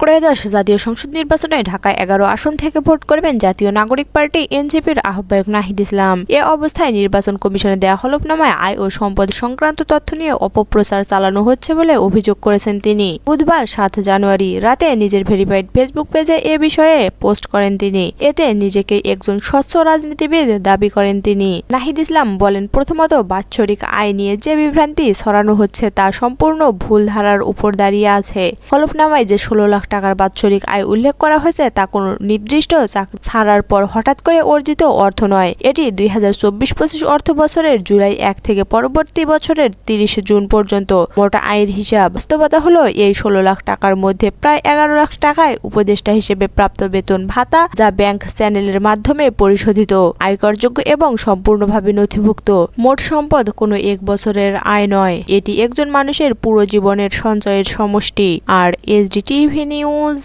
ত্রয়োদশ জাতীয় সংসদ নির্বাচনে ঢাকায় 11 আসন থেকে ভোট করবেন জাতীয় নাগরিক পার্টি এনসিপির আহ্বায়ক নাহিদ ইসলাম। এ অবস্থায় নির্বাচন কমিশনে দেয়া হলফনামায় আয় ও সম্পদ সংক্রান্ত তথ্য নিয়ে অপপ্রচার চালানো হচ্ছে বলে অভিযোগ করেছেন তিনি। বুধবার 7 জানুয়ারি রাতে নিজের ভেরিফাইড ফেসবুক পেজে এ বিষয়ে পোস্ট করেন তিনি। এতে নিজেকে একজন স্বচ্ছ রাজনীতিবিদ দাবি করেন তিনি। নাহিদ ইসলাম বলেন, প্রথমত বাৎসরিক আয় নিয়ে যে বিভ্রান্তি ছড়ানো হচ্ছে তা সম্পূর্ণ ভুল ধারার উপর দাঁড়িয়ে আছে। হলফনামায় যে 16 লাখ টাকার বাৎসরিক আয় উল্লেখ করা হয়েছে তা কোনো নির্দিষ্ট চাকরি ছাড়ার পর হঠাৎ করে অর্জিত অর্থ নয়। এটি 2024-25 অর্থ বছরের জুলাই 1 থেকে পরবর্তী বছরের 30 জুন পর্যন্ত মোটা আয়ের হিসাব। বাস্তবতা হলো এই 16 লাখ টাকার মধ্যে প্রায় 11 লাখ টাকায় উপদেষ্টা হিসেবে প্রাপ্ত বেতন ভাতা, যা ব্যাংক চ্যানেলের মাধ্যমে পরিশোধিত, আয়করযোগ্য এবং সম্পূর্ণভাবে নথিভুক্ত। মোট সম্পদ কোনো এক বছরের আয় নয়, এটি একজন মানুষের পুরো জীবনের সঞ্চয়ের সমষ্টি। আর এসডিটিভি নিউজ।